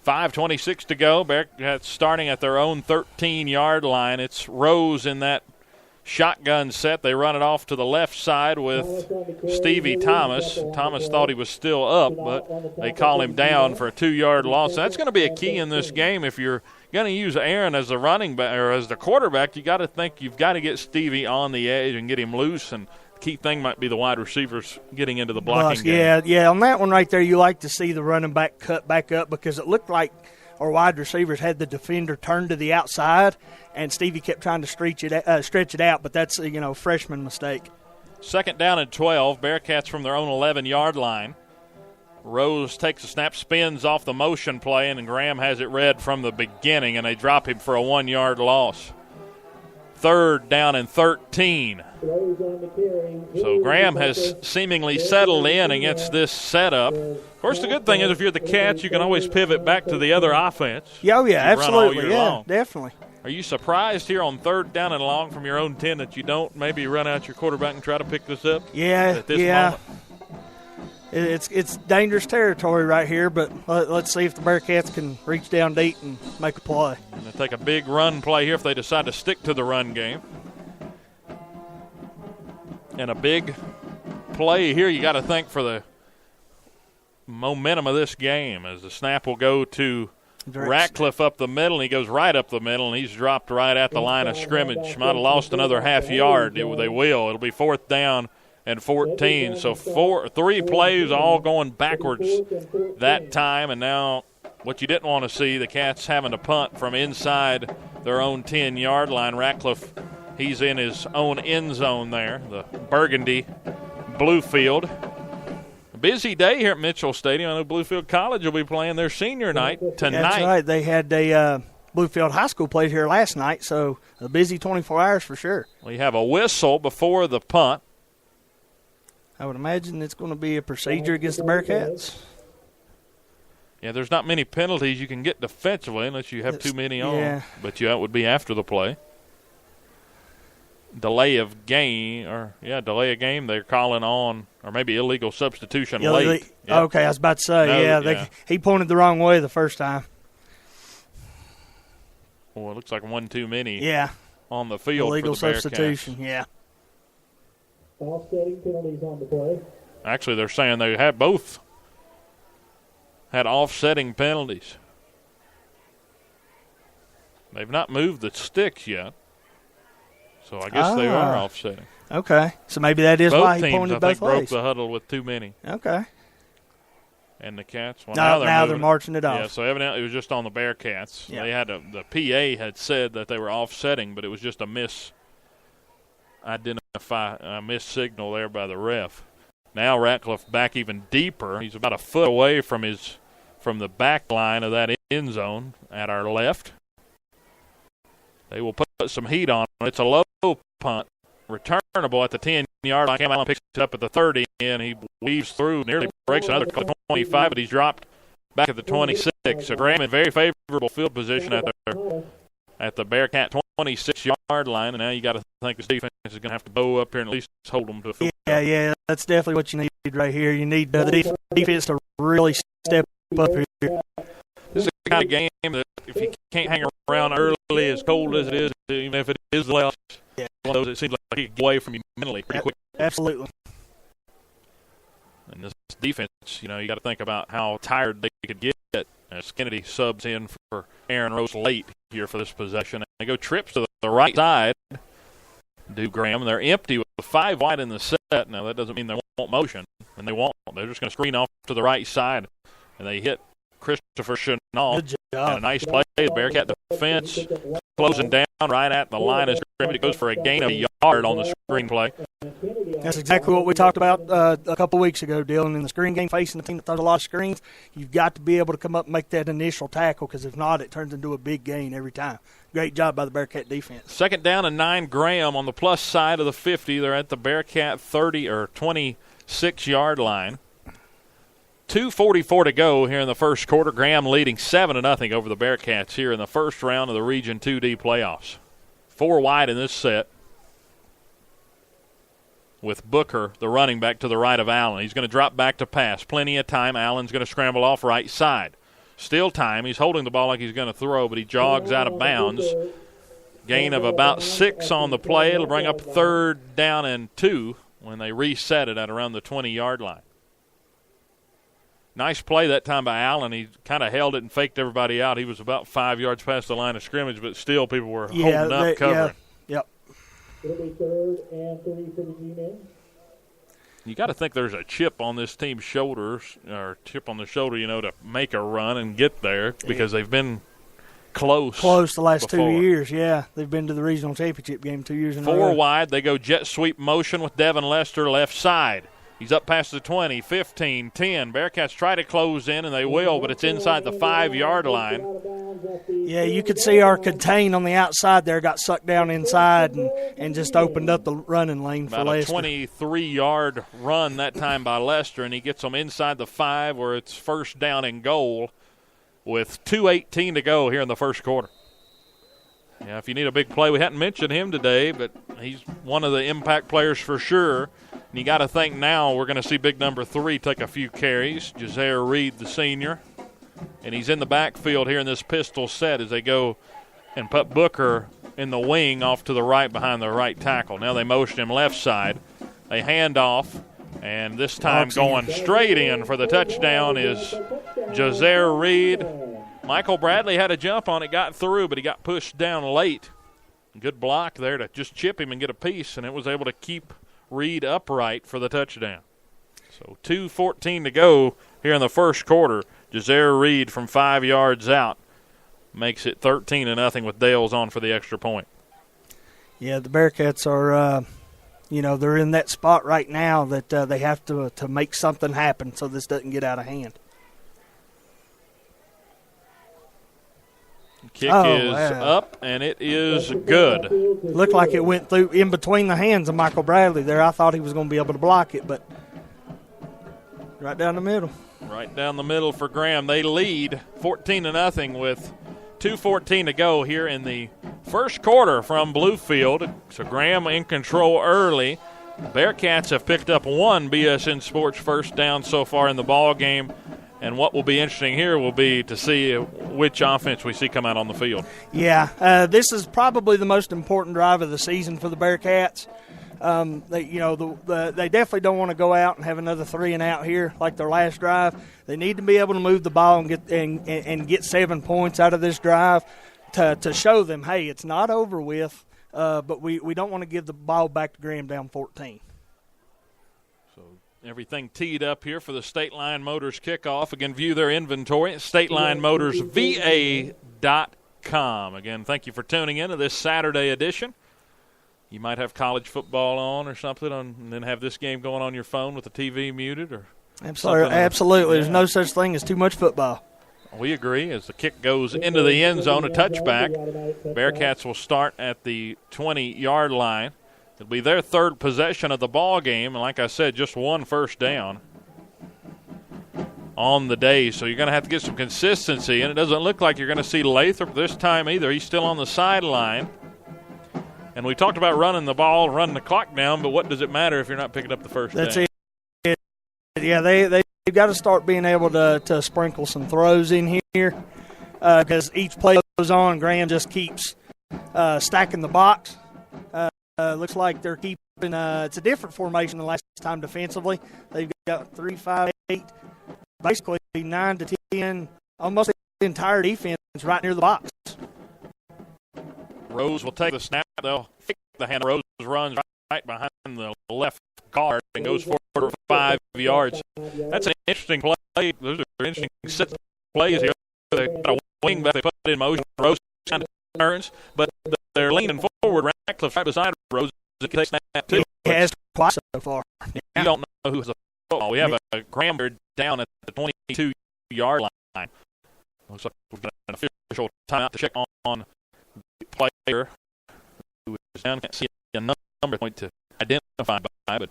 5:26 to go. Bearcats starting at their own 13-yard line. It's Rose in that shotgun set. They run it off to the left side with Stevie Thomas. Thomas thought he was still up, but they call him down for a 2-yard loss. That's going to be a key in this game. If you're going to use Aaron as the running back or as the quarterback, you got to think you've got to get Stevie on the edge and get him loose. And the key thing might be the wide receivers getting into the blocking game. Yeah. On that one right there, you like to see the running back cut back up because it looked like our wide receivers had the defender turned to the outside, and Stevie kept trying to stretch it out, but that's a freshman mistake. 2nd down and 12. Bearcats from their own 11-yard line. Rose takes a snap, spins off the motion play, and Graham has it read from the beginning, and they drop him for a 1-yard loss. 3rd down and 13. So Graham has seemingly settled in against this setup. Of course, the good thing is if you're the Cats, you can always pivot back to the other offense. Yeah, absolutely. Yeah, definitely. Are you surprised here on 3rd down and long from your own 10 that you don't maybe run out your quarterback and try to pick this up? Yeah, at this moment? It's dangerous territory right here, but let's see if the Bearcats can reach down deep and make a play. And they take a big run play here if they decide to stick to the run game. And a big play here you got to think for the momentum of this game as the snap will go to Ratcliffe up the middle, and he goes right up the middle, and he's dropped right at the line of scrimmage. Might have lost another half yard. They will. It'll be 4th down and 14. So 3 plays all going backwards that time, and now what you didn't want to see, the Cats having to punt from inside their own 10-yard line. Ratcliffe, he's in his own end zone there, the burgundy Bluefield. A busy day here at Mitchell Stadium. I know Bluefield College will be playing their senior night tonight. That's right. They had a Bluefield High School played here last night, so a busy 24 hours for sure. We have a whistle before the punt. I would imagine it's going to be a procedure against the Bearcats. Yeah, there's not many penalties you can get defensively unless you have too many on. Yeah. But that would be after the play. Delay of game, they're calling on, or maybe illegal substitution late. Yep. Okay, I was about to say, he pointed the wrong way the first time. Well, it looks like one too many on the field illegal for the substitution, Bearcats. Offsetting penalties on the play. Actually, they're saying they had both had offsetting penalties. They've not moved the sticks yet. So I guess they are offsetting. Okay. So maybe that is why he pointed both ways. Both teams, I think, broke the huddle with too many. Okay. And the Cats, now they're marching it off. Yeah, so evidently it was just on the Bearcats. Yeah. They had the PA had said that they were offsetting, but it was just a miss signal there by the ref. Now Ratcliffe back even deeper. He's about a foot away from the back line of that end zone at our left. They will put some heat on it. It's a low punt, returnable at the 10-yard line. Cam Allen picks it up at the 30, and he weaves through, nearly breaks another 25, but he's dropped back at the 26. So Graham in very favorable field position at the Bearcat 26-yard line, and now you got to think this defense is going to have to bow up here and at least hold them to a field goal. Yeah, that's definitely what you need right here. You need the defense to really step up here. This is the kind of game that if you can't hang around early, as cold as it is, even if it is the playoffs, one of those it seems like he can get away from you mentally pretty quick. Absolutely. And this defense, you got to think about how tired they could get as Kennedy subs in for Aaron Rose late here for this possession. They go trips to the right side, do Graham. They're empty with 5 wide in the set. Now, that doesn't mean they won't motion, and they won't. They're just going to screen off to the right side, and they hit Christopher Chenal. Good job. And a nice play. The Bearcat defense closing down right at the line of scrimmage. It goes for a gain of a yard on the screen play. That's exactly what we talked about a couple weeks ago, Dylan. In the screen game, facing a team that throws a lot of screens, you've got to be able to come up and make that initial tackle because if not, it turns into a big gain every time. Great job by the Bearcat defense. 2nd down and 9, Graham on the plus side of the 50. They're at the Bearcat 30 or 26-yard line. 2:44 to go here in the first quarter. Graham leading 7-0 over the Bearcats here in the first round of the Region 2D playoffs. 4 wide in this set with Booker, the running back, to the right of Allen. He's going to drop back to pass. Plenty of time. Allen's going to scramble off right side. Still time. He's holding the ball like he's going to throw, but he jogs out of bounds. Gain of about 6 on the play. It'll bring up 3rd down and 2 when they reset it at around the 20-yard line. Nice play that time by Allen. He kind of held it and faked everybody out. He was about 5 yards past the line of scrimmage, but still people were holding up, covering. Yep. It'll be 3rd and 3 for the G-men. You got to think there's a chip on this team's shoulders, or chip on the shoulder, to make a run and get there, because they've been close the last before. 2 years. Yeah, they've been to the regional championship game 2 years in a row. 4 wide. They go jet sweep motion with Devin Lester left side. He's up past the 20, 15, 10. Bearcats try to close in, and they will, but it's inside the 5-yard line. Yeah, you could see our contain on the outside there got sucked down inside and just opened up the running lane for Lester. About a 23-yard run that time by Lester, and he gets them inside the 5 where it's 1st down and goal with 2:18 to go here in the first quarter. Yeah, if you need a big play, we hadn't mentioned him today, but he's one of the impact players for sure. And you got to think now we're going to see big number 3 take a few carries, Jazair Reed, the senior. And he's in the backfield here in this pistol set as they go and put Booker in the wing off to the right behind the right tackle. Now they motion him left side. They hand off, and this time going straight in for the touchdown is Jazair Reed. Michael Bradley had a jump on it, got through, but he got pushed down late. Good block there to just chip him and get a piece, and it was able to keep Reed upright for the touchdown. So 2:14 to go here in the first quarter. Jazair Reed from 5 yards out makes it 13-0 with Dales on for the extra point. Yeah, the Bearcats are, they're in that spot right now that they have to make something happen so this doesn't get out of hand. Kick is up, and it is good. Looked like it went through in between the hands of Michael Bradley there. I thought he was going to be able to block it, but right down the middle. Right down the middle for Graham. They lead 14-0 with 2:14 to go here in the first quarter from Bluefield. So Graham in control early. Bearcats have picked up 1 BSN Sports first down so far in the ball game. And what will be interesting here will be to see which offense we see come out on the field. Yeah, this is probably the most important drive of the season for the Bearcats. They definitely don't want to go out and have another 3 and out here like their last drive. They need to be able to move the ball and get 7 points out of this drive to show them, hey, it's not over with, but we don't want to give the ball back to Graham down 14. So everything teed up here for the State Line Motors kickoff. Again, view their inventory at StatelineMotorsVA.com. Again, thank you for tuning in to this Saturday edition. You might have college football on or something, and then have this game going on your phone with the TV muted. Or Absolutely. There's no such thing as too much football. We agree. As the kick goes into the end zone, a touchback. Bearcats will start at the 20-yard line. It'll be their 3rd possession of the ball game, and like I said, just 1 first down on the day. So you're going to have to get some consistency, and it doesn't look like you're going to see Lathrop this time either. He's still on the sideline. And we talked about running the ball, running the clock down, but what does it matter if you're not picking up the first down? That's it. Yeah, they've got to start being able to sprinkle some throws in here because each play goes on, Graham just keeps stacking the box. Looks like they're keeping it's a different formation than last time defensively. They've got 3, 5, 8, basically 9 to 10, almost the entire defense right near the box. Rose will take the snap. They'll fake the hand. Rose runs right behind the left guard and goes forward for 5 yards. That's an interesting play. Those are interesting set plays here. They got a wing back they put in motion. Rose kind of turns, but they're leaning forward. Ratcliffe right beside Rose. They snap too. He has twice so far. You don't know who has a football. We have a Graham down at the 22-yard line. Looks like we've got an official timeout to check on the player who is down. Can't see a number point to identify by, but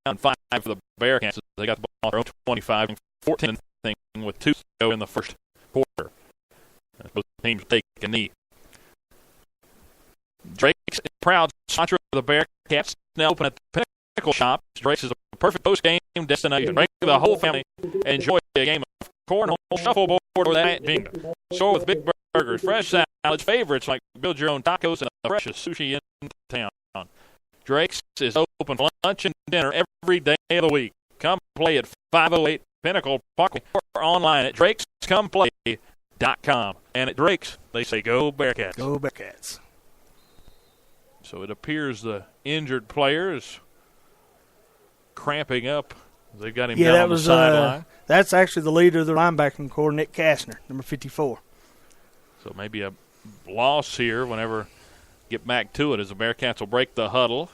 down 5 for the Bearcats. They got the ball on 25 and 14 thing with 2 to go in the first quarter. Both teams take a knee. Drake's proud sponsor of the Bearcats, now open at the Pinnacle Shop. Drake's is a perfect post-game destination. Bring the whole family enjoy a game of cornhole, shuffleboard, or that bingo. Store with big burgers, fresh salads, favorites like build your own tacos, and the freshest sushi in town. Drake's is open for lunch and dinner every day of the week. Come play at 508 Pinnacle Parkway or online at drakescomeplay.com. And at Drake's, they say go Bearcats. Go Bearcats. So it appears the injured player is cramping up. They got him down on the sideline. That's actually the leader of the linebacking core, Nick Kastner, number 54. So maybe a loss here whenever get back to it as the Bearcats will break the huddle.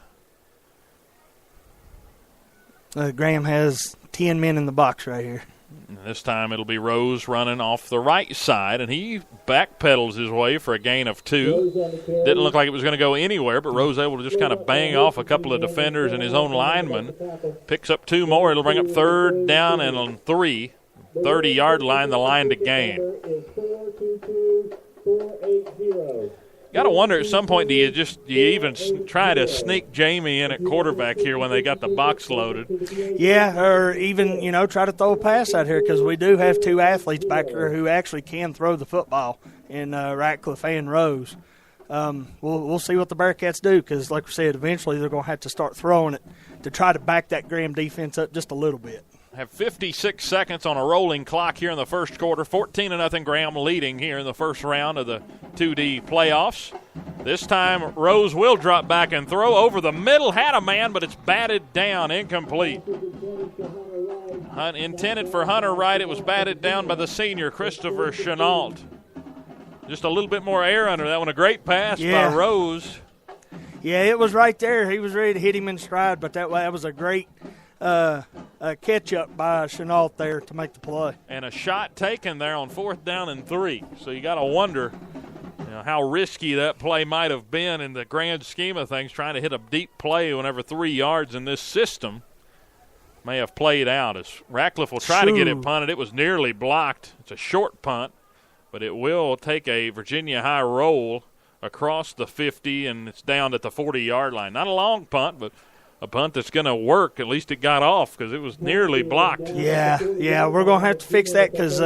Graham has 10 men in the box right here. And this time it'll be Rose running off the right side, and he backpedals his way for a gain of 2. Didn't look like it was going to go anywhere, but Rose able to just kind of bang off a couple of defenders and his own lineman. Picks up 2 more. It'll bring up 3rd down and on 3. 30-yard line, the line to gain. Got to wonder at some point, do you even try to sneak Jamie in at quarterback here when they got the box loaded? Yeah, or even, try to throw a pass out here because we do have 2 athletes back there who actually can throw the football in Ratcliffe and Rose. We'll see what the Bearcats do because, like we said, eventually they're going to have to start throwing it to try to back that Graham defense up just a little bit. Have 56 seconds on a rolling clock here in the first quarter. 14-0 Graham leading here in the first round of the 2D playoffs. This time Rose will drop back and throw over the middle. Had a man, but it's batted down, incomplete. Intended for Hunter Wright. It was batted down by the senior, Christopher Chenault. Just a little bit more air under that one. A great pass by Rose. Yeah, it was right there. He was ready to hit him in stride, but that was a great catch-up by Chenault there to make the play. And a shot taken there on 4th down and 3. So you got to wonder how risky that play might have been in the grand scheme of things, trying to hit a deep play whenever 3 yards in this system may have played out. As Ratcliffe will try to get it punted. It was nearly blocked. It's a short punt, but it will take a Virginia high roll across the 50, and it's down at the 40-yard line. Not a long punt, but a punt that's going to work. At least it got off because it was nearly blocked. Yeah, we're going to have to fix that because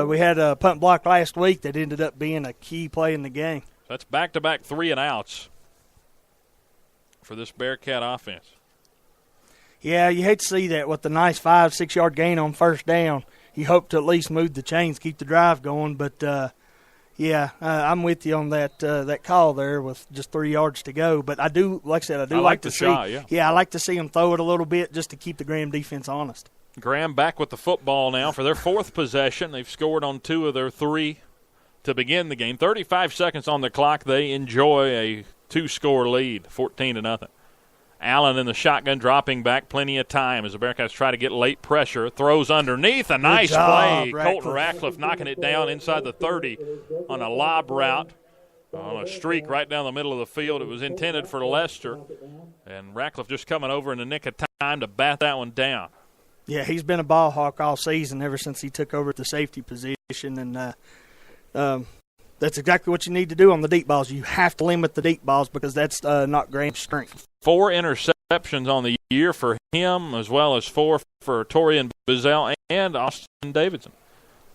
we had a punt block last week that ended up being a key play in the game. That's back-to-back 3-and-outs for this Bearcat offense. Yeah, you hate to see that with the nice 5-6 yard gain on 1st down. You hope to at least move the chains, keep the drive going, but I'm with you on that call there with just 3 yards to go. But I do, like I said, I like to see. Shot, yeah, I like to see them throw it a little bit just to keep the Graham defense honest. Graham back with the football now for their 4th possession. They've scored on 2 of their 3 to begin the game. 35 seconds on the clock. They enjoy a 2-score lead, 14-0. Allen in the shotgun dropping back, plenty of time as the Bearcats try to get late pressure. Throws underneath, a nice play. Colton Ratcliffe knocking it down inside the 30 on a lob route. On a streak right down the middle of the field. It was intended for Lester. And Ratcliffe just coming over in the nick of time to bat that one down. Yeah, he's been a ball hawk all season ever since he took over at the safety position. And that's exactly what you need to do on the deep balls. You have to limit the deep balls because that's not Graham's strength. 4 interceptions on the year for him, as well as 4 for Torian Bazell and Austin Davidson.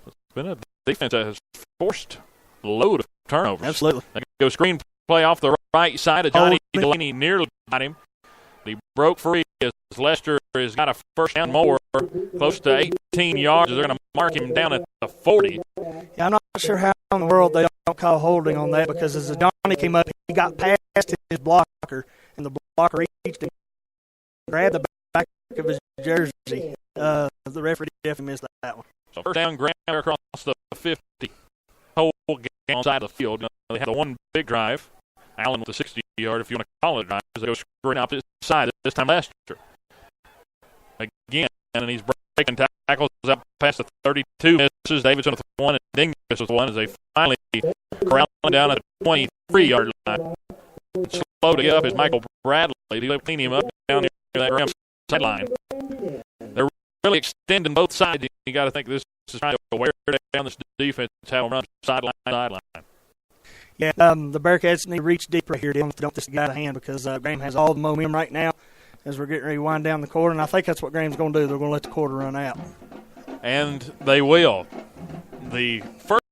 It's been a defense that has forced a load of turnovers. Absolutely. They go screen play off the right side of Johnny Delaney, nearly got him. He broke free as Lester has got a 1st down more, close to 18 yards. They're going to mark him down at the 40. Yeah, I'm not sure how in the world they don't call holding on that because as Johnny came up, he got past his blocker, and the blocker reached him, grabbed the back of his jersey. The referee definitely missed that one. So 1st down, Graham across the 50. Whole game on the side of the field. They had the one big drive. Allen with the 60-yard, if you want to call it a drive, as they go screen opposite side. This time Lester. Again, and he's breaking tackles up past the 32. Misses Davidson with 1 and Dingus with 1 as they finally corral him down at the 23-yard line. Slow to get up is Michael Bradley. He'll clean him up down near that Graham sideline. They're really extending both sides. You got to think this is trying to wear down this defense, have them run sideline. Yeah, the Bearcats need to reach deeper here. Don't this get out of hand because Graham has all the momentum right now as we're getting ready to wind down the quarter, and I think that's what Graham's going to do. They're going to let the quarter run out. and they will. The first